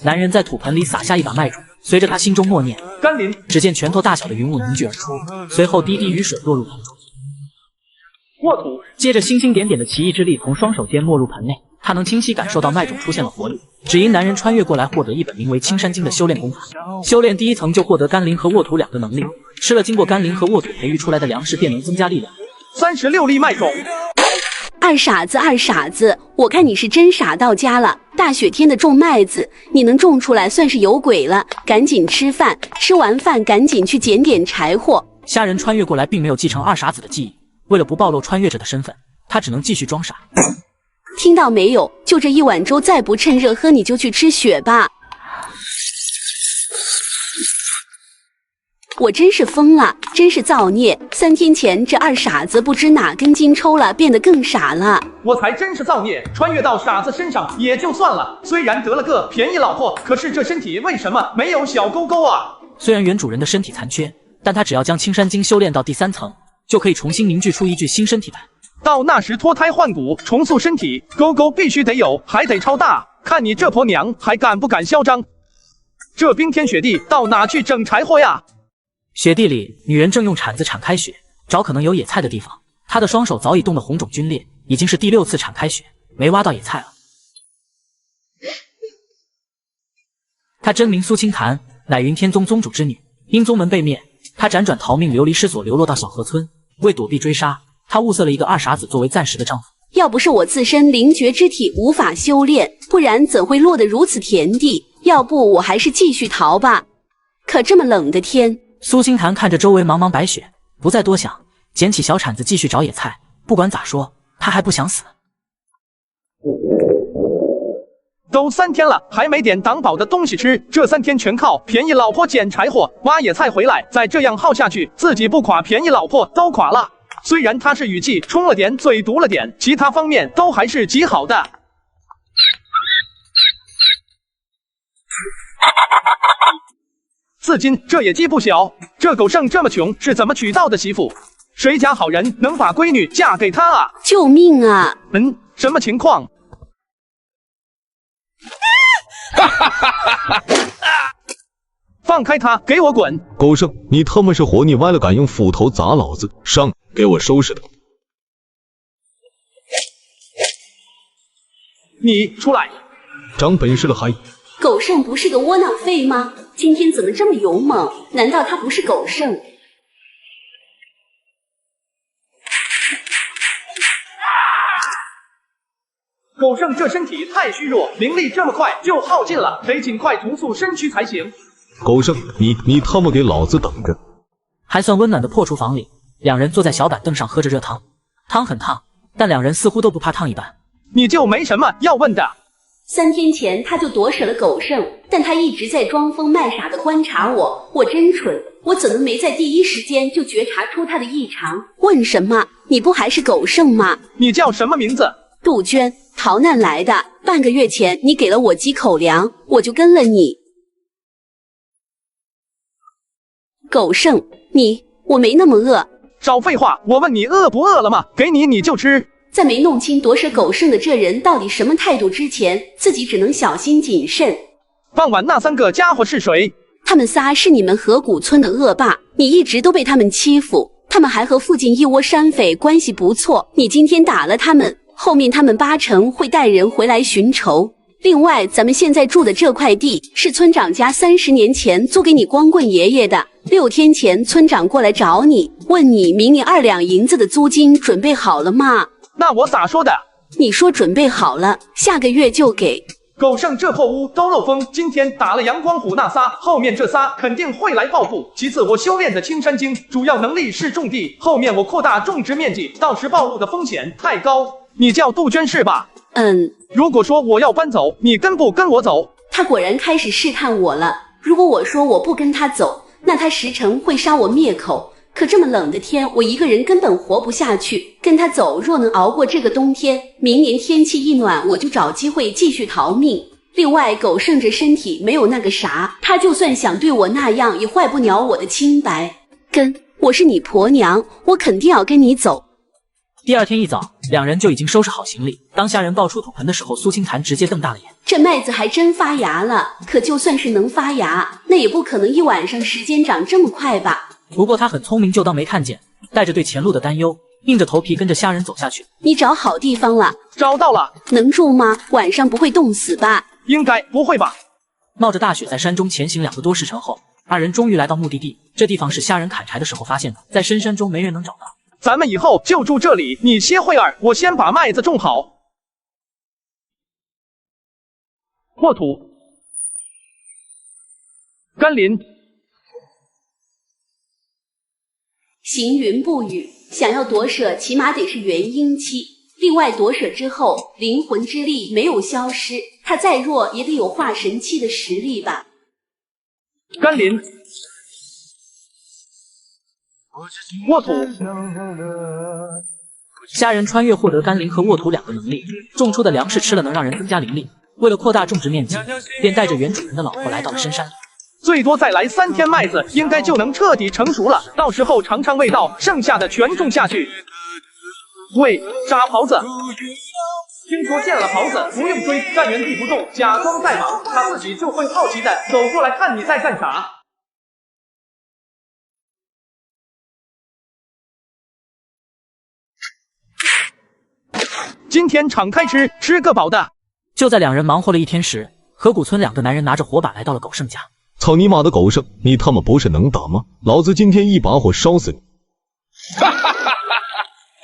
男人在土盆里撒下一把麦种，随着他心中默念甘霖，只见拳头大小的云雾凝聚而出，随后滴滴雨水落入盆中。沃土，接着星星点点的奇异之力从双手间没入盆内，他能清晰感受到麦种出现了活力。只因男人穿越过来获得一本名为《青山经》的修炼功法，修炼第一层就获得甘霖和沃土两个能力，吃了经过甘霖和沃土培育出来的粮食便能增加力量。36粒麦种。二傻子，二傻子，我看你是真傻到家了。大雪天的种麦子，你能种出来算是有鬼了。赶紧吃饭，吃完饭赶紧去捡点柴火。虾仁穿越过来并没有继承二傻子的记忆，为了不暴露穿越者的身份，他只能继续装傻。听到没有？就这一碗粥，再不趁热喝，你就去吃雪吧。我真是疯了，真是造孽！3天前这二傻子不知哪根筋抽了，变得更傻了。我才真是造孽，穿越到傻子身上也就算了，虽然得了个便宜老婆，可是这身体为什么没有小沟沟啊？虽然原主人的身体残缺，但他只要将青山经修炼到第3层，就可以重新凝聚出一具新身体来。到那时脱胎换骨，重塑身体，沟沟必须得有，还得超大。看你这婆娘还敢不敢嚣张？这冰天雪地，到哪去整柴火呀？雪地里，女人正用铲子铲开雪，找可能有野菜的地方。她的双手早已冻得红肿皲裂，已经是第6次铲开雪，没挖到野菜了。她真名苏清潭，乃云天宗宗主之女，因宗门被灭，她辗转逃命，流离失所，流落到小河村。为躲避追杀，她物色了一个二傻子作为暂时的丈夫。要不是我自身灵绝之体无法修炼，不然怎会落得如此田地？要不我还是继续逃吧。可这么冷的天，苏清潭看着周围茫茫白雪，不再多想，捡起小铲子继续找野菜。不管咋说，他还不想死。都3天了，还没点挡饱的东西吃，这3天全靠便宜老婆捡柴火、挖野菜回来，再这样耗下去，自己不垮，便宜老婆都垮了。虽然他是语气冲了点，嘴毒了点，其他方面都还是极好的。4斤，这也鸡不小。这狗剩这么穷，是怎么娶到的媳妇？谁家好人能把闺女嫁给他啊？救命啊！什么情况？放开他，给我滚！狗剩，你他妈是活腻歪了，敢用斧头砸老子！上，给我收拾他！你出来！长本事了还？狗剩不是个窝囊废吗？今天怎么这么勇猛？难道他不是狗剩？狗剩这身体太虚弱，灵力这么快就耗尽了，得尽快重塑身躯才行。狗剩，你他妈给老子等着！还算温暖的破厨房里，两人坐在小板凳上喝着热汤，汤很烫，但两人似乎都不怕烫一般。你就没什么要问的？3天前他就夺舍了狗剩，但他一直在装疯卖傻的观察我，我真蠢，我怎么没在第一时间就觉察出他的异常？问什么？你不还是狗剩吗？你叫什么名字？杜鹃，逃难来的。半个月前你给了我几口粮，我就跟了你。狗剩，我没那么饿。少废话，我问你饿不饿了吗？给你就吃。在没弄清夺舍狗剩的这人到底什么态度之前，自己只能小心谨慎。傍晚那3个家伙是谁？他们仨是你们河谷村的恶霸，你一直都被他们欺负，他们还和附近一窝山匪关系不错，你今天打了他们，后面他们8成会带人回来寻仇。另外，咱们现在住的这块地是村长家30年前租给你光棍爷爷的。6天前，村长过来找你，问你明年2两银子的租金准备好了吗？那我咋说的？你说准备好了，下个月就给。狗剩这破屋都漏风，今天打了阳光虎那仨，后面这仨肯定会来报复。其次，我修炼的青山经主要能力是种地，后面我扩大种植面积，到时暴露的风险太高。你叫杜鹃是吧？如果说我要搬走，你跟不跟我走？他果然开始试探我了。如果我说我不跟他走，那他10成会杀我灭口。可这么冷的天，我一个人根本活不下去。跟他走，若能熬过这个冬天，明年天气一暖，我就找机会继续逃命。另外，狗剩着身体没有那个啥，他就算想对我那样，也坏不了我的清白。我是你婆娘，我肯定要跟你走。第二天一早，两人就已经收拾好行李。当虾仁抱出土盆的时候，苏清潭直接瞪大了眼。这麦子还真发芽了，可就算是能发芽，那也不可能一晚上时间长这么快吧？不过他很聪明，就当没看见，带着对前路的担忧，硬着头皮跟着虾仁走下去。你找好地方了？找到了。能住吗？晚上不会冻死吧？应该不会吧？冒着大雪在山中前行2个多时辰后，二人终于来到目的地。这地方是虾仁砍柴的时候发现的，在深山中没人能找到。咱们以后就住这里，你歇会儿，我先把麦子种好。破土，甘霖，行云布雨，想要夺舍，起码得是元婴期。另外，夺舍之后，灵魂之力没有消失，他再弱也得有化神期的实力吧？甘霖，沃土。虾仁穿越获得甘霖和沃土2个能力，种出的粮食吃了能让人增加灵力。为了扩大种植面积，便带着原主人的老婆来到了深山里。最多再来3天，麦子应该就能彻底成熟了。到时候尝尝味道，剩下的全种下去。喂，扎狍子！听说见了狍子不用追，站原地不动，假装在忙，他自己就会好奇的走过来看你在干啥。今天敞开吃，吃个饱的。就在两人忙活了1天时，河谷村2个男人拿着火把来到了狗剩家。操你妈的狗剩，你他妈不是能打吗？老子今天一把火烧死你！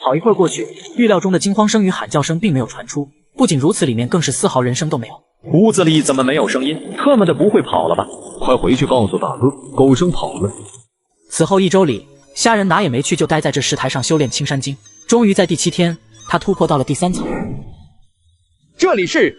好一会儿过去，预料中的惊慌声与喊叫声并没有传出，不仅如此，里面更是丝毫人声都没有。屋子里怎么没有声音？他们的不会跑了吧？快回去告诉大哥，狗剩跑了。此后1周里，虾仁哪也没去，就待在这石台上修炼青山经。终于在第7天，他突破到了第3层。这里是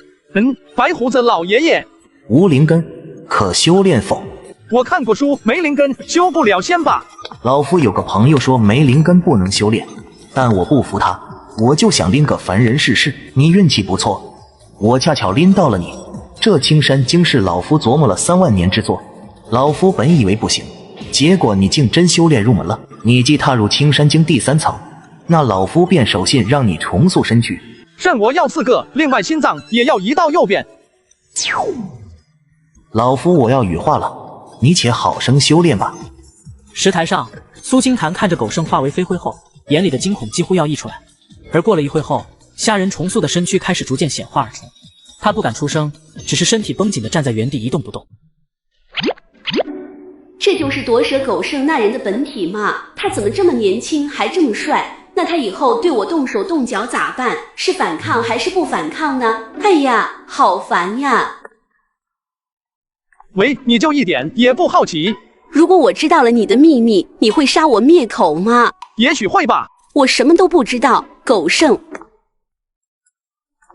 白胡子老爷爷。无灵根可修炼否？我看过书，没灵根修不了仙吧？老夫有个朋友说没灵根不能修炼，但我不服他，我就想拎个凡人试试。你运气不错，我恰巧拎到了你。这青山经是老夫琢磨了3万年之作，老夫本以为不行，结果你竟真修炼入门了。你既踏入青山经第3层，那老夫便守信让你重塑身躯。肾我要4个，另外心脏也要移到右边。老夫我要羽化了，你且好生修炼吧。石台上，苏清潭看着狗剩化为飞灰后，眼里的惊恐几乎要溢出来。而过了一会后，虾仁重塑的身躯开始逐渐显化而出。他不敢出声，只是身体绷紧地站在原地一动不动。这就是夺舍狗剩那人的本体吗？他怎么这么年轻还这么帅？那他以后对我动手动脚咋办？是反抗还是不反抗呢？哎呀，好烦呀！喂，你就一点也不好奇？如果我知道了你的秘密，你会杀我灭口吗？也许会吧。我什么都不知道。狗剩，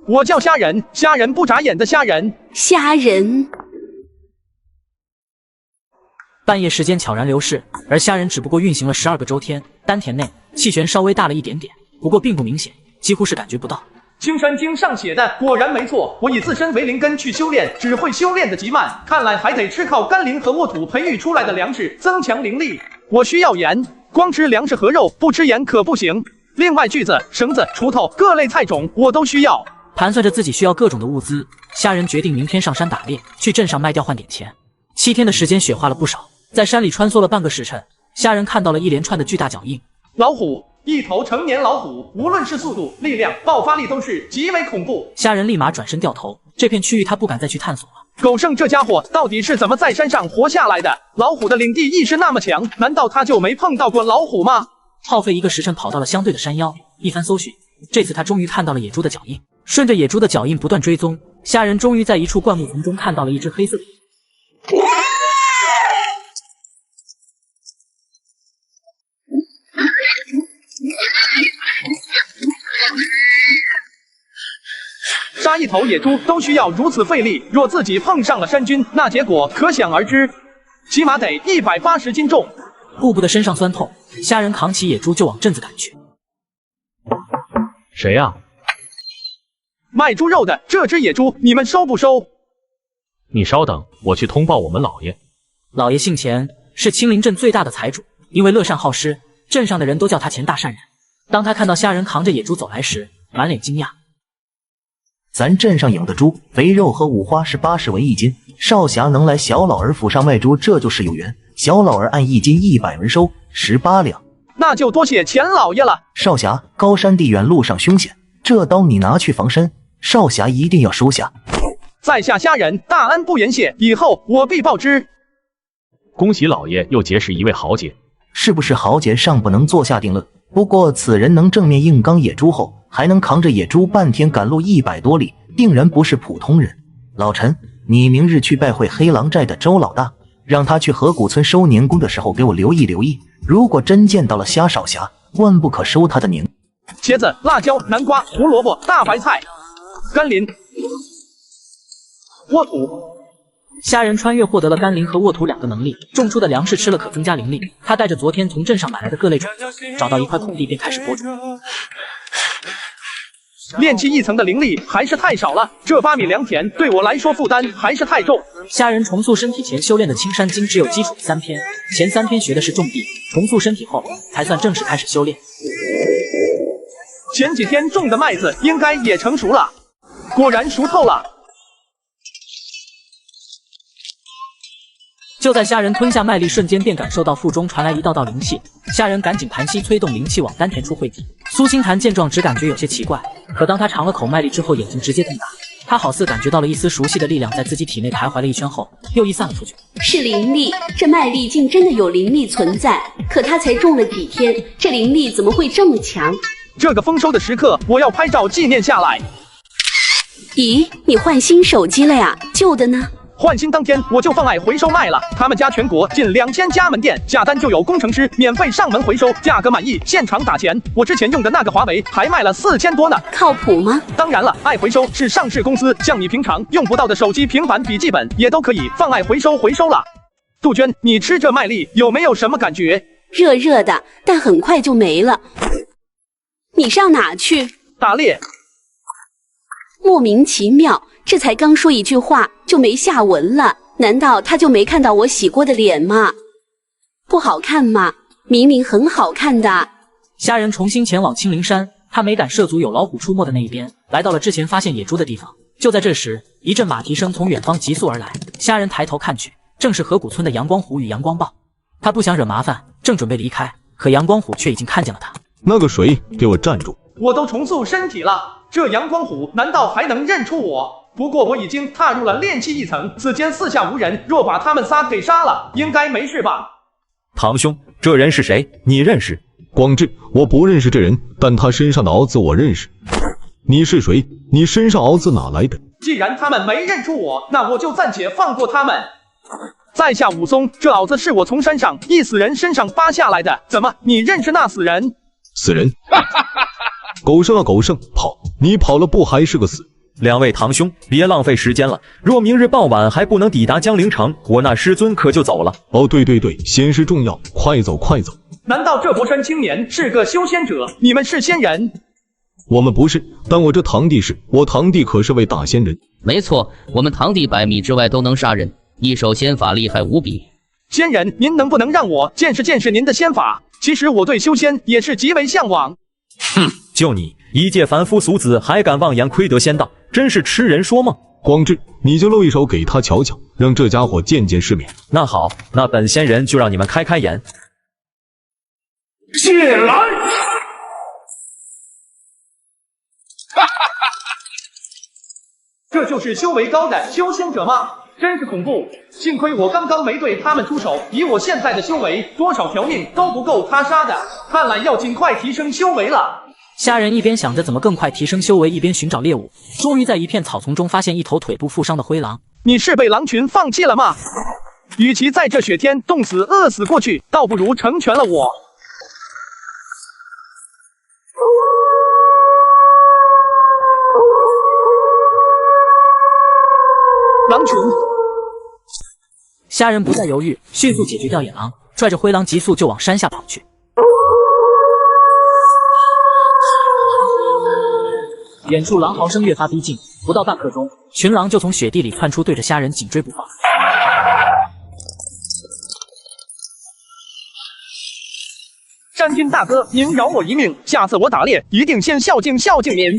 我叫虾仁，虾仁不眨眼的虾仁。虾仁。半夜时间悄然流逝，而虾仁只不过运行了12个周天，丹田内气旋稍微大了一点点，不过并不明显，几乎是感觉不到。青山经上写的果然没错，我以自身为灵根去修炼，只会修炼的极慢，看来还得吃靠甘霖和沃土培育出来的粮食增强灵力。我需要盐，光吃粮食和肉，不吃盐可不行。另外锯子、绳子、锄头、各类菜种我都需要。盘算着自己需要各种的物资，虾仁决定明天上山打猎，去镇上卖掉换点钱。7天的时间雪化了不少，在山里穿梭了半个时辰，虾仁看到了一连串的巨大脚印。老虎，一头成年老虎，无论是速度、力量、爆发力都是极为恐怖。虾仁立马转身掉头，这片区域他不敢再去探索了。狗剩这家伙到底是怎么在山上活下来的？老虎的领地意识那么强，难道他就没碰到过老虎吗？耗费1个时辰跑到了相对的山腰，一番搜寻，这次他终于看到了野猪的脚印。顺着野猪的脚印不断追踪，虾仁终于在一处灌木丛中看到了一只黑色的。杀一头野猪都需要如此费力，若自己碰上了山军，那结果可想而知，起码得180斤重。顾不得身上酸痛，虾仁扛起野猪就往镇子赶去。谁呀？卖猪肉的，这只野猪你们收不收？你稍等，我去通报我们老爷。老爷姓钱，是青林镇最大的财主，因为乐善好施，镇上的人都叫他钱大善人。当他看到虾仁扛着野猪走来时，满脸惊讶。咱镇上养的猪，肥肉和五花是80为一斤。少侠能来小老儿府上卖猪，这就是有缘。小老儿按1斤100文收，18两。那就多谢钱老爷了。少侠，高山地远，路上凶险，这刀你拿去防身，少侠一定要收下。在下虾仁，大恩不言谢，以后我必报之。恭喜老爷又结识一位豪杰。是不是豪杰尚不能做下定论，不过此人能正面硬刚野猪后，还能扛着野猪半天赶路100多里，定然不是普通人。老陈，你明日去拜会黑狼寨的周老大，让他去河谷村收年功的时候给我留意留意，如果真见到了虾少侠，万不可收他的年。茄子、辣椒、南瓜、胡萝卜、大白菜、甘霖、沃土。虾仁穿越获得了甘霖和沃土2个能力，种出的粮食吃了可增加灵力。他带着昨天从镇上买来的各类种子，找到一块空地便开始播种。炼气1层的灵力还是太少了，这8米良田对我来说负担还是太重。虾仁重塑身体前修炼的青山经只有基础3篇，前3篇学的是种地，重塑身体后才算正式开始修炼。前几天种的麦子应该也成熟了，果然熟透了。就在虾仁吞下麦粒瞬间，便感受到腹中传来一道道灵气。虾仁赶紧盘膝催动灵气往丹田处汇集。苏星潭见状只感觉有些奇怪，可当他尝了口麦粒之后，眼睛直接瞪大。他好似感觉到了一丝熟悉的力量在自己体内徘徊了一圈后，又溢散了出去。是灵力，这麦粒竟真的有灵力存在。可他才种了几天，这灵力怎么会这么强？这个丰收的时刻，我要拍照纪念下来。咦，你换新手机了呀？旧的呢？换新当天我就放爱回收卖了，他们家全国近2000家门店，下单就有工程师免费上门回收，价格满意现场打钱。我之前用的那个华为还卖了4000多呢，靠谱吗？当然了，爱回收是上市公司，像你平常用不到的手机、平板、笔记本也都可以放爱回收了。杜鹃，你吃这麦粒有没有什么感觉？热热的，但很快就没了。你上哪去？打猎。莫名其妙，这才刚说一句话就没下文了，难道他就没看到我洗过的脸吗？不好看吗？明明很好看的。虾仁重新前往青灵山，他没敢涉足有老虎出没的那一边，来到了之前发现野猪的地方。就在这时，一阵马蹄声从远方急速而来，虾仁抬头看去，正是河谷村的阳光虎与阳光豹。他不想惹麻烦，正准备离开，可阳光虎却已经看见了他。那个谁，给我站住！我都重塑身体了，这阳光虎难道还能认出我？不过我已经踏入了炼气1层，此间四下无人，若把他们仨给杀了，应该没事吧？堂兄，这人是谁？你认识？广志，我不认识这人，但他身上的鳌子我认识。你是谁？你身上鳌子哪来的？既然他们没认出我，那我就暂且放过他们。在下武松，这鳌子是我从山上一死人身上扒下来的。怎么，你认识那死人？死人？狗剩啊狗剩，跑！你跑了不还是个死？两位堂兄，别浪费时间了。若明日傍晚还不能抵达江陵城，我那师尊可就走了。哦，对对对，仙事重要，快走快走。难道这博山青年是个修仙者？你们是仙人？我们不是，但我这堂弟是，我堂弟可是位大仙人。没错，我们堂弟100米之外都能杀人，一手仙法厉害无比。仙人，您能不能让我见识见识您的仙法？其实我对修仙也是极为向往。哼，就你一介凡夫俗子，还敢妄言窥得仙道，真是痴人说梦。广志，你就露一手给他瞧瞧，让这家伙见见世面。那好，那本仙人就让你们开开眼。进来！这就是修为高的修仙者吗？真是恐怖！幸亏我刚刚没对他们出手，以我现在的修为，多少条命都不够他杀的。看来要尽快提升修为了。虾仁一边想着怎么更快提升修为，一边寻找猎物，终于在一片草丛中发现一头腿部负伤的灰狼。你是被狼群放弃了吗？与其在这雪天冻死饿死过去，倒不如成全了我。狼群！虾仁不再犹豫，迅速解决掉野狼，拽着灰狼急速就往山下跑去。远处狼嚎声越发逼近，不到半刻钟，群狼就从雪地里窜出，对着虾仁紧追不放。山君大哥，您饶我一命，下次我打猎一定先孝敬您。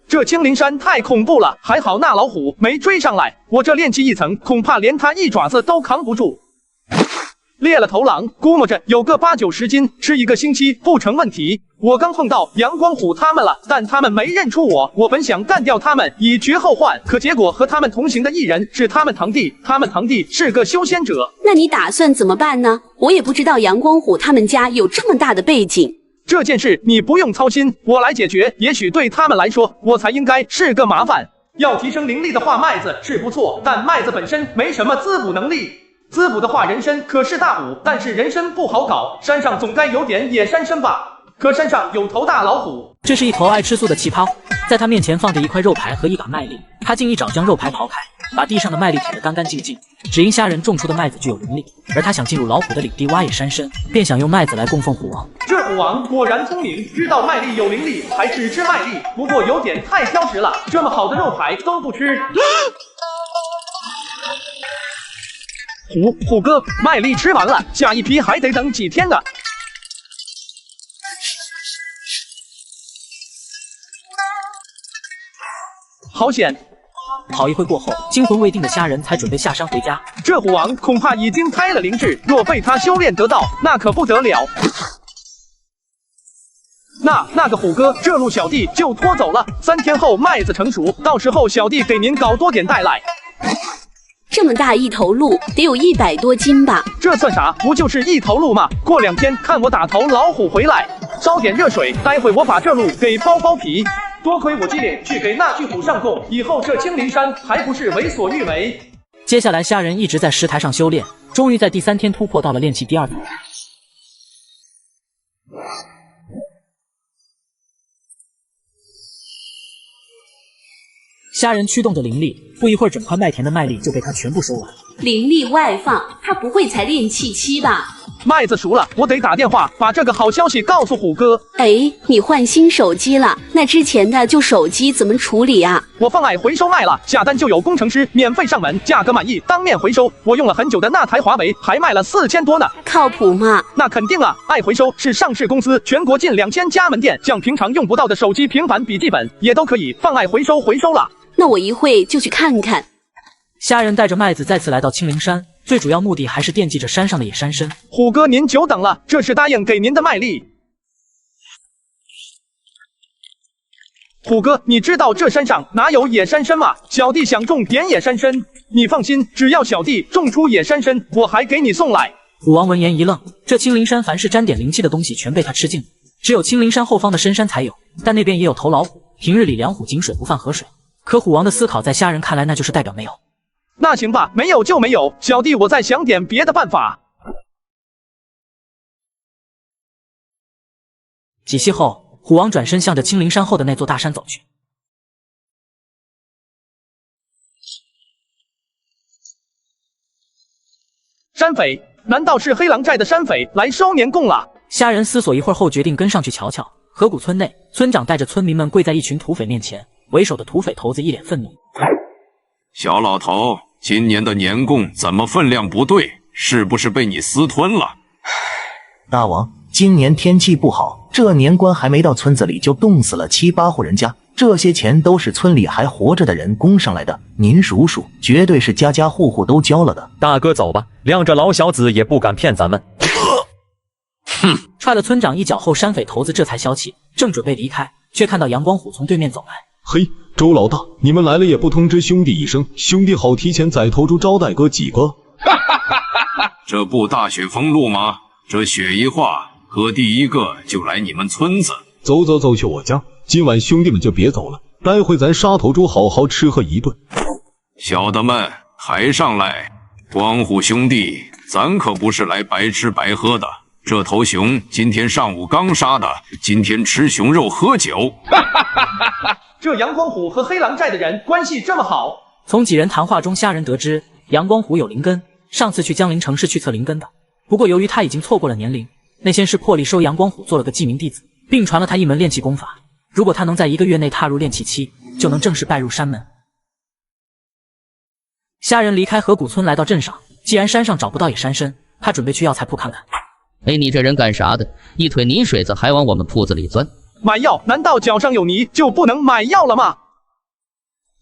这青灵山太恐怖了，还好那老虎没追上来，我这炼气一层，恐怕连它一爪子都扛不住。猎了头狼，估摸着有个8、90斤，吃1个星期不成问题。我刚碰到阳光虎他们了，但他们没认出我。我本想干掉他们以绝后患，可结果和他们同行的一人是他们堂弟，他们堂弟是个修仙者。那你打算怎么办呢？我也不知道阳光虎他们家有这么大的背景。这件事你不用操心，我来解决。也许对他们来说，我才应该是个麻烦。要提升灵力的话，麦子是不错，但麦子本身没什么滋补能力。滋补的话，人参可是大补，但是人参不好搞。山上总该有点野山参吧？可山上有头大老虎。这是一头爱吃素的奇葩虎，在他面前放着一块肉排和一把麦粒，他竟一掌将肉排刨开，把地上的麦粒舔得干干净净。只因虾仁种出的麦子具有灵力，而他想进入老虎的领地挖野山参，便想用麦子来供奉虎王。这虎王果然聪明，知道麦粒有灵力，还只吃麦粒，不过有点太挑食了，这么好的肉排都不吃。虎哥，麦粒吃完了，下一批还得等几天呢。好险！好一会过后，惊魂未定的虾仁才准备下山回家。这虎王恐怕已经开了灵智，若被他修炼得道，那可不得了。那个虎哥，这路小弟就拖走了。3天后麦子成熟，到时候小弟给您搞多点带来。这么大一头鹿，得有100多斤吧？这算啥？不就是一头鹿吗？过2天看我打头老虎回来，烧点热水，待会我把这鹿给剥皮。多亏我机灵去给那具虎上供，以后这青灵山还不是为所欲为。接下来虾仁一直在石台上修炼，终于在第3天突破到了炼气第2层。虾仁驱动着灵力，不一会儿，整块麦田的麦粒就被他全部收完。灵力外放，他不会才炼气期吧？麦子熟了，我得打电话把这个好消息告诉虎哥。哎，你换新手机了？那之前的旧手机怎么处理啊？我放爱回收卖了，下单就有工程师免费上门，价格满意当面回收。我用了很久的那台华为还卖了4000多呢。靠谱吗？那肯定啊，爱回收是上市公司，全国近2000家门店，像平常用不到的手机、平板、笔记本也都可以放爱回收了。那我一会就去看看。虾仁带着麦子再次来到青灵山，最主要目的还是惦记着山上的野山参。虎哥您久等了，这是答应给您的麦粒。虎哥，你知道这山上哪有野山参吗？小弟想种点野山参，你放心，只要小弟种出野山参，我还给你送来。虎王闻言一愣，这青灵山凡是沾点灵气的东西全被他吃尽了，只有青灵山后方的深山才有，但那边也有头老虎，平日里两虎井水不犯河水。可虎王的思考在虾仁看来那就是代表没有。那行吧，没有就没有，小弟我再想点别的办法。几息后，虎王转身向着青灵山后的那座大山走去。山匪，难道是黑狼寨的山匪来收年贡了？虾仁思索一会儿后，决定跟上去瞧瞧。河谷村内，村长带着村民们跪在一群土匪面前，为首的土匪头子一脸愤怒：“小老头，今年的年贡怎么分量不对？是不是被你私吞了？”大王，今年天气不好，这年关还没到村子里就冻死了7、8户人家，这些钱都是村里还活着的人供上来的，您数数，绝对是家家户户都交了的。大哥走吧，谅这老小子也不敢骗咱们。哼！踹了村长一脚后，山匪头子这才消气，正准备离开，却看到阳光虎从对面走来。嘿，周老大，你们来了也不通知兄弟一声，兄弟好提前宰头猪招待哥几个。这不大雪封路吗？这雪一化，哥第一个就来你们村子。走走走，去我家。今晚兄弟们就别走了，待会咱杀头猪好好吃喝一顿。小的们，抬上来！光虎兄弟，咱可不是来白吃白喝的。这头熊今天上午刚杀的，今天吃熊肉喝酒。这阳光虎和黑狼寨的人关系这么好。从几人谈话中，虾仁得知阳光虎有灵根，上次去江陵城是去测灵根的。不过由于他已经错过了年龄，那先是破例收阳光虎做了个记名弟子，并传了他一门炼气功法。如果他能在1个月内踏入炼气期，就能正式拜入山门。虾仁离开河谷村来到镇上，既然山上找不到野山参，他准备去药材铺看看。哎，你这人干啥的？一腿泥水子还往我们铺子里钻？买药难道脚上有泥就不能买药了吗？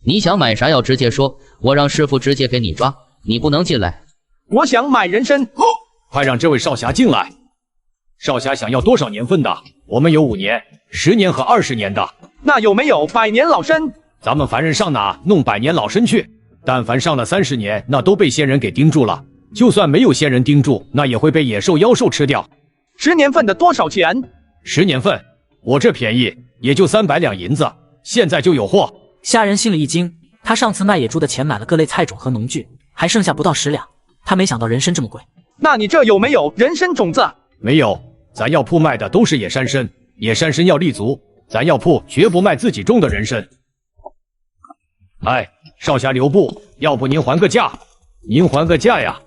你想买啥药直接说，我让师傅直接给你抓，你不能进来。我想买人参。快让这位少侠进来。少侠想要多少年份的？我们有5年、10年和20年的。那有没有100年老参？咱们凡人上哪弄100年老参去？但凡上了30年，那都被仙人给盯住了。就算没有仙人盯住，那也会被野兽妖兽吃掉。10年份的多少钱？10年份，我这便宜，也就300两银子，现在就有货。虾仁心里一惊，他上次卖野猪的钱买了各类菜种和农具，还剩下不到10两。他没想到人参这么贵。那你这有没有人参种子？没有，咱药铺卖的都是野山参，野山参要立足，咱药铺绝不卖自己种的人参。哎，少侠留步，要不您还个价？您还个价呀！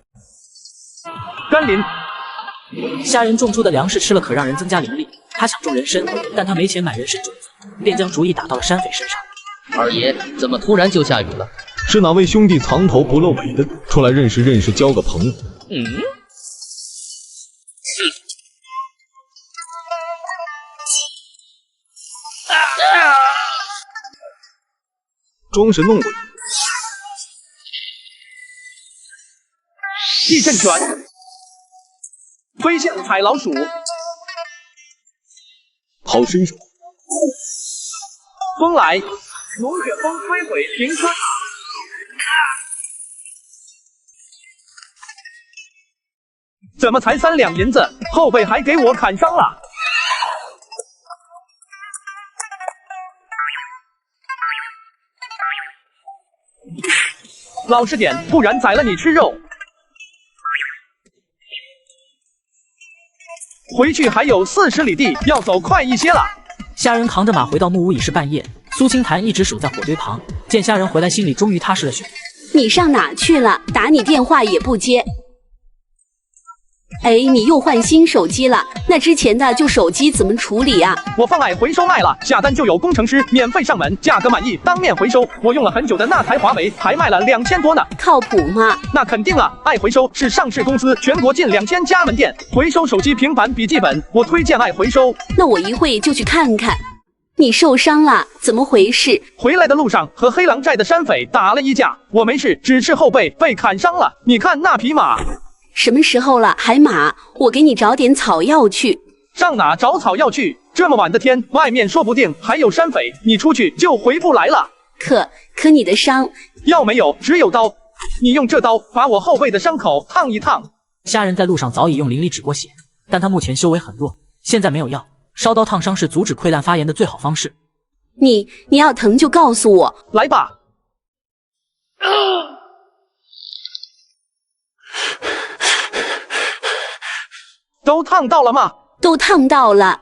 甘霖，虾仁种出的粮食吃了可让人增加灵力，他想种人参，但他没钱买人参种子，便将主意打到了山匪身上。二爷，怎么突然就下雨了？是哪位兄弟藏头不露尾的，出来认识认识，交个朋友？装神弄鬼，地震拳，飞象踩老鼠，好身手。风来，龙卷风摧毁平川塔。怎么才3两银子，后背还给我砍伤了？老实点，不然宰了你吃肉。回去还有40里地，要走快一些了。虾仁扛着马回到木屋已是半夜，苏清潭一直守在火堆旁，见虾仁回来，心里终于踏实了许多。你上哪去了？打你电话也不接。哎，你又换新手机了？那之前的旧手机怎么处理啊？我放爱回收卖了，下单就有工程师免费上门，价格满意当面回收。我用了很久的那台华为还卖了2000多呢，靠谱吗？那肯定了，爱回收是上市公司，全国近2000家门店，回收手机、平板、笔记本，我推荐爱回收。那我一会就去看看。你受伤了？怎么回事？回来的路上和黑狼寨的山匪打了一架，我没事，只是后背被砍伤了。你看那匹马。什么时候了还马？我给你找点草药去。上哪找草药去？这么晚的天，外面说不定还有山匪，你出去就回不来了。可你的伤？药没有，只有刀。你用这刀把我后背的伤口烫一烫。虾仁在路上早已用灵力止过血，但他目前修为很弱，现在没有药，烧刀烫伤是阻止溃烂发炎的最好方式。你要疼就告诉我。来吧。都烫到了吗？都烫到了。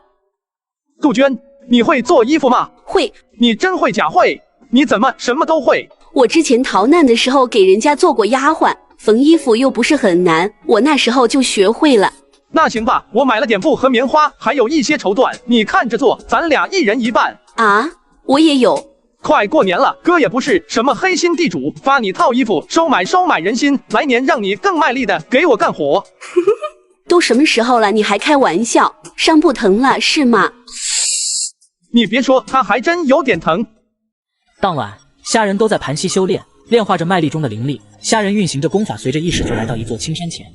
杜鹃，你会做衣服吗？会。你真会假会？你怎么什么都会？我之前逃难的时候给人家做过丫鬟，缝衣服又不是很难，我那时候就学会了。那行吧，我买了点布和棉花，还有一些绸缎，你看着做，咱俩1人1半。啊，我也有。快过年了，哥也不是什么黑心地主，发你套衣服，收买人心，来年让你更卖力的给我干活。都什么时候了，你还开玩笑？伤不疼了是吗？你别说，他还真有点疼。当晚，虾仁都在盘膝修炼，炼化着脉力中的灵力。虾仁运行着功法，随着意识就来到一座青山前。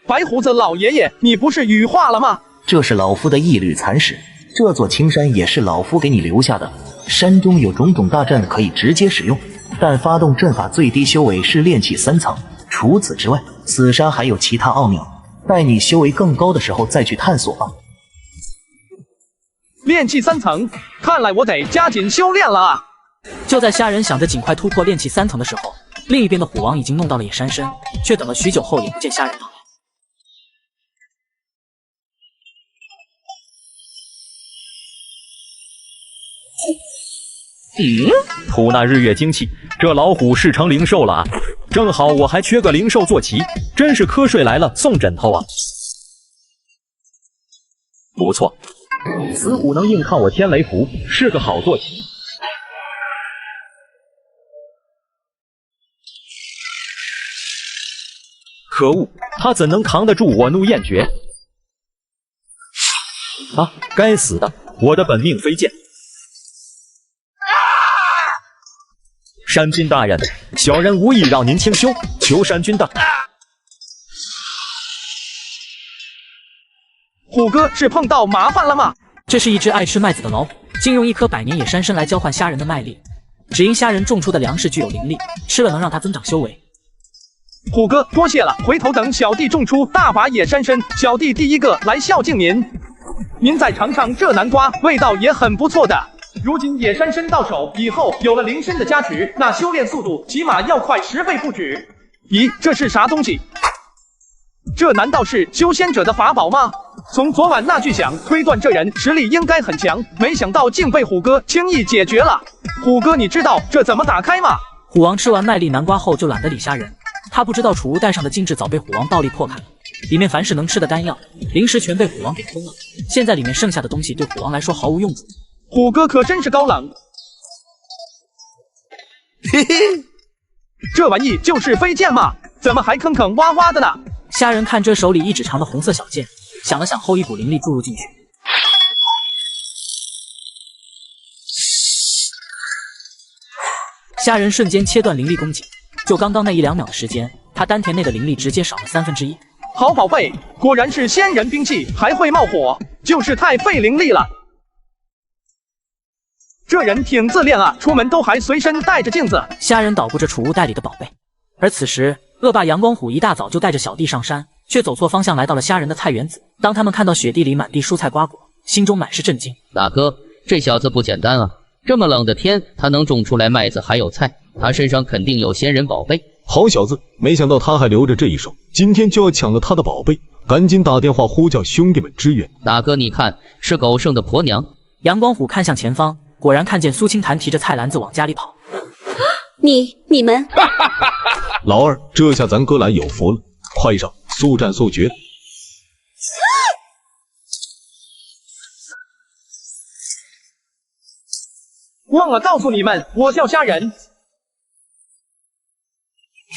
白胡子老爷爷，你不是羽化了吗？这是老夫的一缕残矢，这座青山也是老夫给你留下的。山中有种种大阵可以直接使用，但发动阵法最低修为是炼气3层。除此之外，此山还有其他奥妙，待你修为更高的时候再去探索吧。炼气3层，看来我得加紧修炼了啊！就在虾仁想着尽快突破炼气3层的时候，另一边的虎王已经弄到了野山参，却等了许久后也不见虾仁到来。吐纳日月精气，这老虎是成灵兽了啊！正好我还缺个灵兽坐骑，真是瞌睡来了送枕头啊！不错，此虎能硬抗我天雷符，是个好坐骑。可恶，他怎能扛得住我怒焰诀？啊！该死的，我的本命飞剑！山君大人，小人无意让您听羞，求山君的。虎哥是碰到麻烦了吗？这是一只爱吃麦子的老虎，竟用一颗百年野山参来交换虾仁的麦粒，只因虾仁种出的粮食具有灵力，吃了能让它增长修为。虎哥多谢了，回头等小弟种出大把野山参，小弟第一个来孝敬您。您再尝尝这南瓜，味道也很不错的。如今野山参到手，以后有了灵参的加持，那修炼速度起码要快10倍不止。咦，这是啥东西？这难道是修仙者的法宝吗？从昨晚那巨响推断，这人实力应该很强，没想到竟被虎哥轻易解决了。虎哥，你知道这怎么打开吗？虎王吃完麦粒南瓜后就懒得理虾仁，他不知道储物袋上的精致早被虎王暴力破开了，里面凡是能吃的丹药、零食全被虎王给吞了，现在里面剩下的东西对虎王来说毫无用处。虎哥可真是高冷。嘿嘿，这玩意就是飞剑嘛，怎么还坑坑洼洼的呢？虾仁看这手里一指长的红色小剑，想了想后，一股灵力注入进去。虾仁瞬间切断灵力供给，就刚刚那1-2秒的时间，他丹田内的灵力直接少了1/3。好宝贝，果然是仙人兵器，还会冒火，就是太费灵力了。这人挺自恋啊，出门都还随身带着镜子。虾仁捣鼓着储物袋里的宝贝，而此时恶霸阳光虎一大早就带着小弟上山，却走错方向来到了虾仁的菜园子。当他们看到雪地里满地蔬菜瓜果，心中满是震惊。大哥，这小子不简单啊！这么冷的天，他能种出来麦子还有菜，他身上肯定有仙人宝贝。好小子，没想到他还留着这一手，今天就要抢了他的宝贝，赶紧打电话呼叫兄弟们支援。大哥，你看，是狗剩的婆娘。阳光虎看向前方，果然看见苏清潭提着菜篮子往家里跑。你们老二，这下咱哥俩有福了，快上，速战速决。忘了告诉你们，我叫虾仁。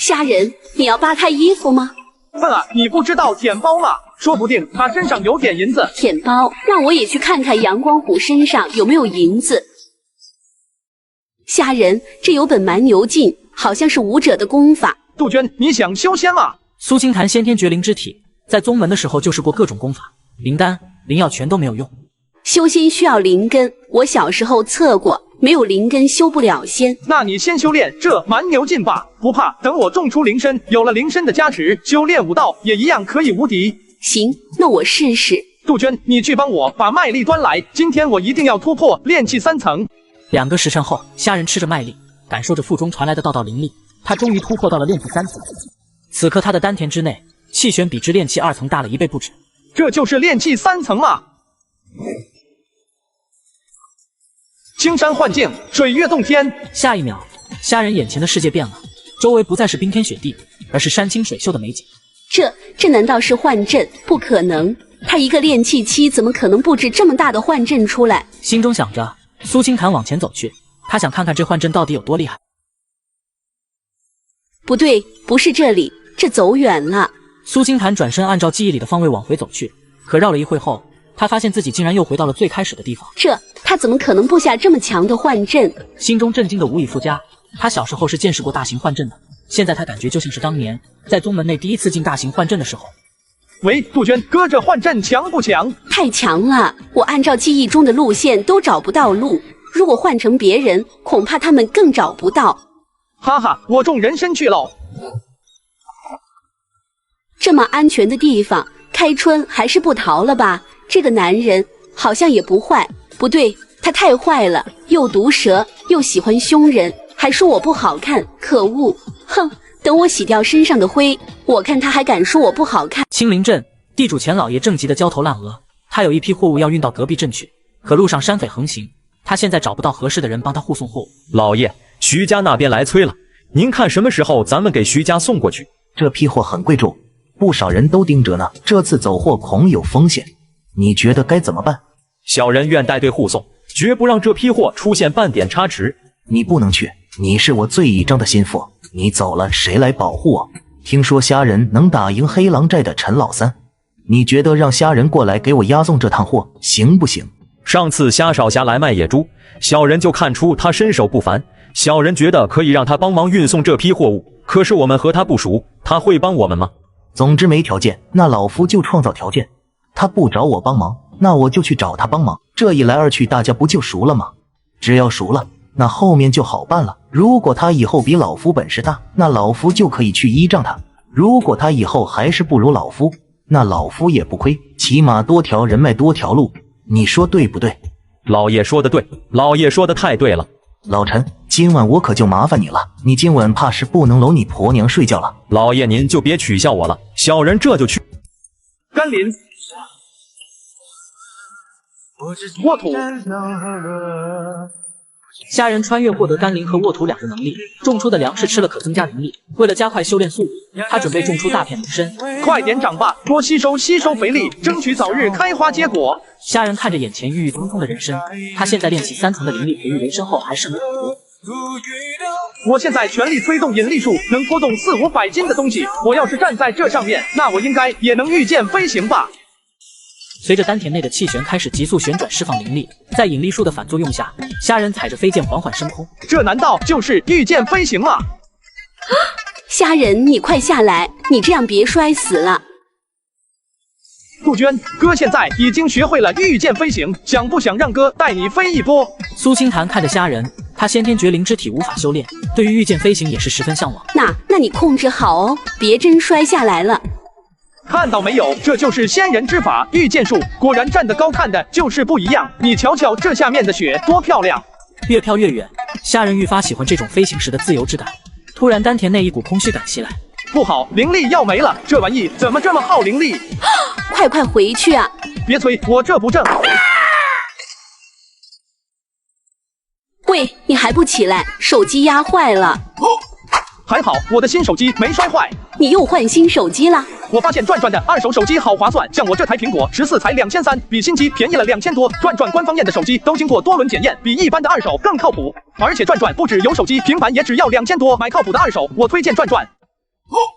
虾仁，你要扒他衣服吗？笨啊，你不知道舔包吗？说不定他身上有点银子。舔包，让我也去看看阳光虎身上有没有银子。虾仁，这有本蛮牛劲，好像是武者的功法。杜鹃，你想修仙吗？苏清潭先天绝灵之体，在宗门的时候就试过各种功法，灵丹、灵药全都没有用。修仙需要灵根，我小时候测过，没有灵根修不了仙。那你先修炼这蛮牛劲吧，不怕，等我种出灵参，有了灵参的加持，修炼武道也一样可以无敌。行，那我试试。杜鹃，你去帮我把麦粒端来，今天我一定要突破炼气3层。2个时辰后，虾仁吃着麦粒，感受着腹中传来的道道灵力，他终于突破到了炼气3层。此刻他的丹田之内气旋比之炼气2层大了1倍不止。这就是炼气3层嘛！青山幻境，水月洞天。下一秒，虾仁眼前的世界变了，周围不再是冰天雪地，而是山清水秀的美景。这难道是幻阵？不可能，他一个炼气期怎么可能布置这么大的幻阵出来？心中想着，苏清潭往前走去，他想看看这幻阵到底有多厉害。不对，不是这里，这走远了。苏清潭转身按照记忆里的方位往回走去，可绕了一会后，他发现自己竟然又回到了最开始的地方。他怎么可能布下这么强的幻阵？心中震惊的无以复加。他小时候是见识过大型幻阵的，现在他感觉就像是当年在宗门内第一次进大型幻阵的时候。喂，杜鹃，哥这幻阵强不强？太强了，我按照记忆中的路线都找不到路，如果换成别人，恐怕他们更找不到。哈哈，我种人参去喽。这么安全的地方，开春还是不逃了吧？这个男人好像也不坏。不对，他太坏了，又毒舌，又喜欢凶人，还说我不好看，可恶！哼，等我洗掉身上的灰，我看他还敢说我不好看。青林镇地主钱老爷正急得焦头烂额，他有一批货物要运到隔壁镇去，可路上山匪横行，他现在找不到合适的人帮他护送货物。老爷，徐家那边来催了，您看什么时候咱们给徐家送过去？这批货很贵重，不少人都盯着呢，这次走货恐有风险，你觉得该怎么办？小人愿带队护送，绝不让这批货出现半点差池。你不能去，你是我最倚仗的心腹，你走了谁来保护我？听说虾仁能打赢黑狼寨的陈老三，你觉得让虾仁过来给我押送这趟货行不行？上次虾少侠来卖野猪，小人就看出他身手不凡，小人觉得可以让他帮忙运送这批货物。可是我们和他不熟，他会帮我们吗？总之没条件，那老夫就创造条件。他不找我帮忙，那我就去找他帮忙。这一来二去，大家不就熟了吗？只要熟了，那后面就好办了。如果他以后比老夫本事大，那老夫就可以去依仗他；如果他以后还是不如老夫，那老夫也不亏，起码多条人脉多条路。你说对不对？老爷说的对，老爷说的太对了。老陈，今晚我可就麻烦你了，你今晚怕是不能搂你婆娘睡觉了。老爷您就别取笑我了，小人这就去。甘霖，沃土。虾仁穿越获得甘霖和沃土两个能力，种出的粮食吃了可增加灵力。为了加快修炼速度，他准备种出大片灵参。快点长吧，多吸收肥力，争取早日开花结果。虾仁看着眼前郁郁葱葱的人参，他现在练习3层的灵力培育人参后还剩了很多。我现在全力推动引力术，能拖动4、500斤的东西。我要是站在这上面，那我应该也能御剑飞行吧。随着丹田内的气旋开始急速旋转，释放灵力，在引力术的反作用下，虾仁踩着飞剑缓缓升空。这难道就是御剑飞行吗？虾仁，你快下来，你这样别摔死了。杜鹃，哥现在已经学会了御剑飞行，想不想让哥带你飞一波？苏清潭看着虾仁，他先天绝灵之体无法修炼，对于御剑飞行也是十分向往。那你控制好哦，别真摔下来了。看到没有，这就是仙人之法，御剑术。果然站得高看的就是不一样。你瞧瞧这下面的雪多漂亮！越飘越远，虾仁愈发喜欢这种飞行时的自由之感。突然丹田内一股空虚感袭来，不好，灵力要没了！这玩意怎么这么耗灵力？快回去啊！别催，我这不正。喂，你还不起来？手机压坏了。还好我的新手机没摔坏。你又换新手机了？我发现转转的二手手机好划算，像我这台苹果14才2300，比新机便宜了2000多。转转官方验的手机都经过多轮检验，比一般的二手更靠谱。而且转转不只有手机，平板也只要2000多，买靠谱的二手，我推荐转转。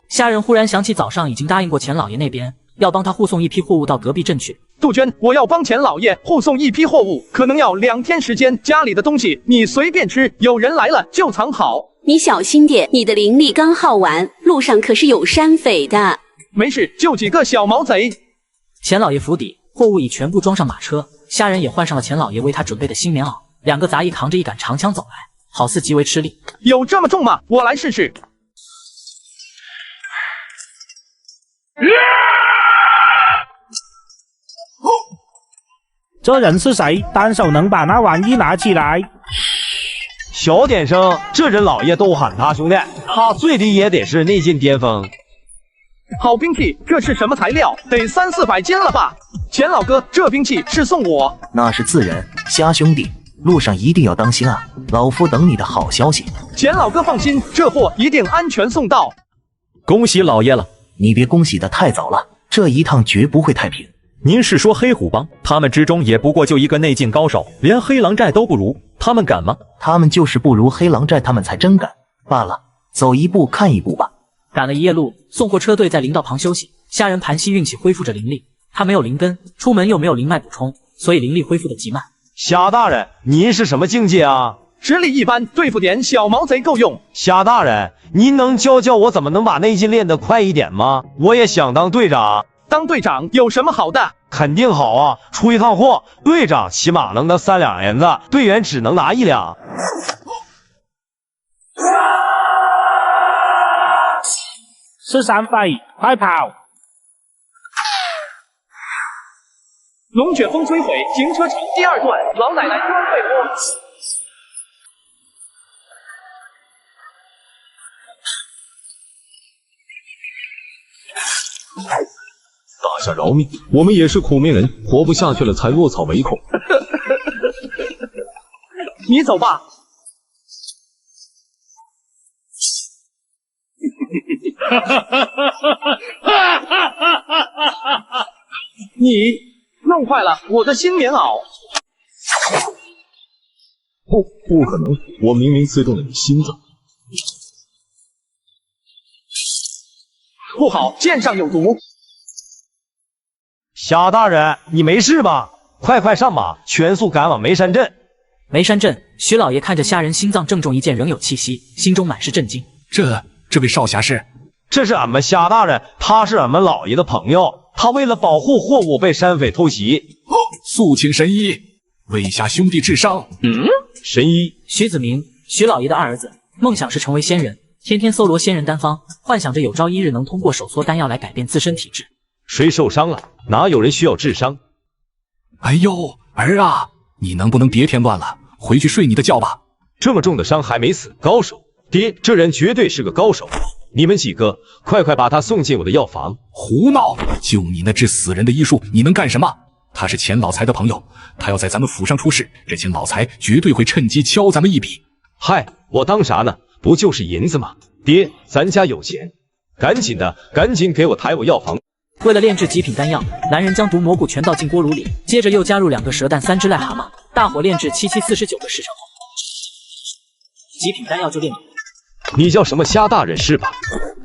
虾仁忽然想起早上已经答应过钱老爷那边要帮他护送一批货物到隔壁镇去。杜鹃，我要帮钱老爷护送一批货物，可能要2天时间，家里的东西你随便吃，有人来了就藏好。你小心点，你的灵力刚耗完，路上可是有山匪的。没事，就几个小毛贼。钱老爷府邸货物已全部装上马车，虾仁也换上了钱老爷为他准备的新棉袄，两个杂役扛着一杆长枪走来，好似极为吃力。有这么重吗？我来试试。这人是谁？单手能把那玩意拿起来？小点声，这人老爷都喊他兄弟，他最低也得是内劲巅峰。好兵器，这是什么材料？得3、400斤了吧？钱老哥，这兵器是送我？那是自然，虾兄弟，路上一定要当心啊！老夫等你的好消息。钱老哥放心，这货一定安全送到。恭喜老爷了！你别恭喜的太早了，这一趟绝不会太平。您是说黑虎帮？他们之中也不过就一个内劲高手，连黑狼寨都不如，他们敢吗？他们就是不如黑狼寨，他们才真敢罢了。走一步看一步吧。赶了一夜路，送货车队在林道旁休息。虾仁盘膝运气恢复着灵力，他没有灵根，出门又没有灵脉补充，所以灵力恢复的极慢。虾大人，您是什么境界啊？实力一般，对付点小毛贼够用。虾大人，您能教教我怎么能把内劲练得快一点吗？我也想当队长。当队长有什么好的？肯定好啊！出一趟货，队长起码能拿3两银子，队员只能拿1两。是山匪，快跑！龙卷风摧毁停车场第2段，老奶奶装备窝。大侠饶命，我们也是苦命人，活不下去了才落草为寇。你走吧。你弄坏了我的新棉袄。不可能，我明明刺中了你心脏。不好，剑上有毒。夏大人，你没事吧？快上马，全速赶往梅山镇。梅山镇，徐老爷看着虾人心脏正中一剑，仍有气息，心中满是震惊。这位少侠是？这是俺们夏大人，他是俺们老爷的朋友，他为了保护货物被山匪偷袭。速请神医为下兄弟治伤。神医徐子明，徐老爷的二儿子，梦想是成为仙人，天天搜罗仙人丹方，幻想着有朝一日能通过手搓丹药来改变自身体质。谁受伤了？哪有人需要治伤？哎呦，儿啊，你能不能别添乱了，回去睡你的觉吧。这么重的伤还没死，高手。爹，这人绝对是个高手。你们几个快把他送进我的药房。胡闹！就你那治死人的医术，你能干什么？他是钱老财的朋友，他要在咱们府上出事，这钱老财绝对会趁机敲咱们一笔。嗨，我当啥呢？不就是银子吗？爹，咱家有钱，赶紧给我抬我药房。为了炼制极品丹药，男人将毒蘑菇全倒进锅炉里，接着又加入2个蛇蛋、3只癞蛤蟆，大火炼制7749个时辰后，极品丹药就炼成。你叫什么虾大人是吧？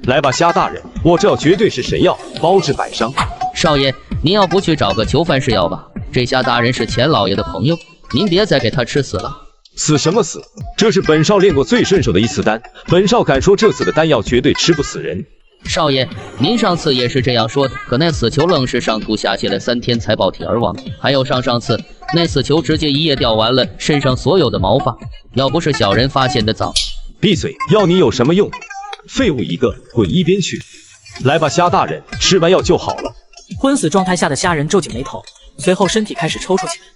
来吧，虾大人，我这药绝对是神药，包治百伤。少爷，您要不去找个囚犯试药吧？这虾大人是钱老爷的朋友，您别再给他吃死了。死什么死？这是本少练过最顺手的一次丹，本少敢说这次的丹药绝对吃不死人。少爷，您上次也是这样说的，可那死囚愣是上吐下泻了3天才爆体而亡。还有上次，那死囚直接一夜掉完了身上所有的毛发，要不是小人发现的早。闭嘴！要你有什么用？废物一个，滚一边去！来吧，虾大人，吃完药就好了。昏死状态下的虾人皱紧眉头，随后身体开始抽搐起来。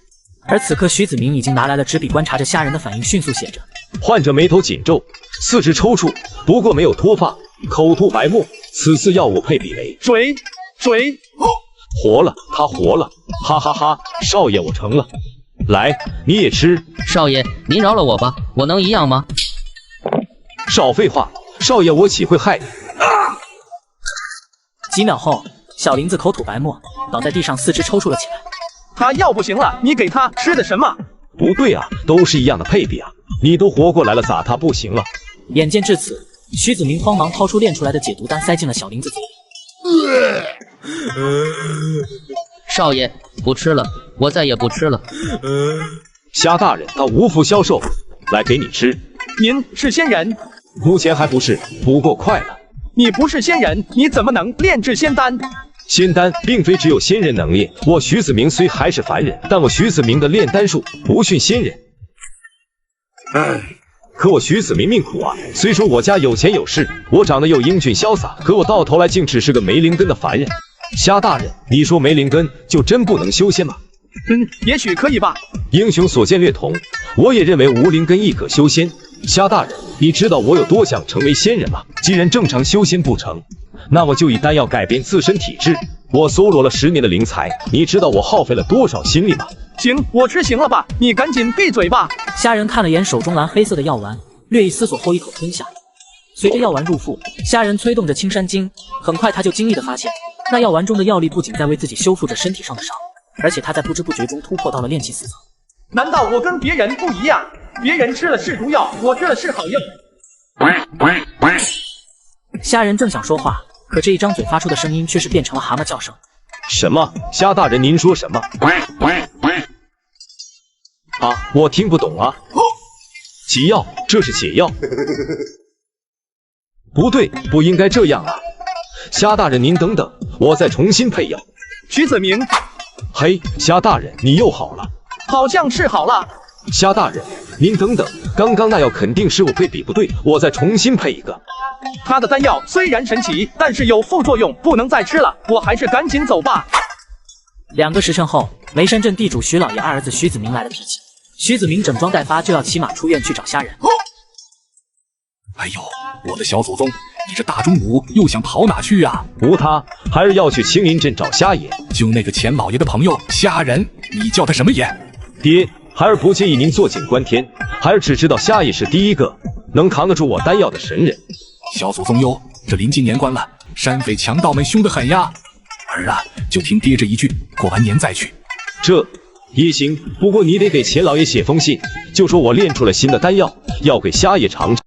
而此刻，徐子明已经拿来了纸笔，观察着虾人的反应，迅速写着：患者眉头紧皱，四肢抽搐，不过没有脱发，口吐白沫。此次药物配比为水。活了，他活了！哈哈哈！少爷，我成了。来，你也吃。少爷，您饶了我吧，我能一样吗？少废话，少爷，我岂会害你？几秒后，小林子口吐白沫，倒在地上，四肢抽搐了起来。他药不行了，你给他吃的什么？不对啊，都是一样的配比啊！你都活过来了，咋他不行了？眼见至此，徐子明慌忙掏出炼出来的解毒丹，塞进了小林子嘴里。少爷，不吃了，我再也不吃了。虾大人，他无福消受，来给你吃。您是仙人？目前还不是，不过快了。你不是仙人，你怎么能炼制仙丹？仙丹并非只有仙人能炼，我徐子明虽还是凡人，但我徐子明的炼丹术不逊仙人。可我徐子明命苦啊！虽说我家有钱有势，我长得又英俊潇洒，可我到头来竟只是个没灵根的凡人。虾大人，你说没灵根就真不能修仙吗？也许可以吧。英雄所见略同，我也认为无灵根亦可修仙。虾大人，你知道我有多想成为仙人吗？既然正常修仙不成，那我就以丹药改变自身体质。我搜罗了10年的灵材，你知道我耗费了多少心力吗？行，我吃行了吧，你赶紧闭嘴吧。虾人看了眼手中蓝黑色的药丸，略一思索后一口吞下。随着药丸入腹，虾人催动着青山经，很快他就惊异地发现，那药丸中的药力不仅在为自己修复着身体上的伤，而且他在不知不觉中突破到了炼气4层。难道我跟别人不一样？别人吃了是毒药，我吃了是好药。虾人正想说话，可这一张嘴发出的声音却是变成了蛤蟆叫声。什么？虾大人，您说什么？啊，我听不懂啊。解药，这是解药。不对，不应该这样啊！虾大人，您等等，我再重新配药。徐子明，嘿，虾大人，你又好了。好像是好了。虾大人，您等等，刚刚那药肯定是我配比不对，我再重新配一个。他的丹药虽然神奇，但是有副作用，不能再吃了，我还是赶紧走吧。2个时辰后，梅山镇地主徐老爷二儿子徐子明来了脾气。徐子明整装待发，就要骑马出院去找虾人。哎呦，我的小祖宗，你这大中午又想跑哪去呀？无他，还是要去青林镇找虾爷。就那个钱老爷的朋友虾人，你叫他什么爷？爹，孩儿不介意您坐井观天，孩儿只知道虾爷是第一个能扛得住我丹药的神人。小祖宗哟，这临近年关了，山匪强盗们凶得很呀。儿啊，就听爹这一句，过完年再去。这也行，不过你得给钱老爷写封信，就说我炼出了新的丹药，要给瞎爷尝尝。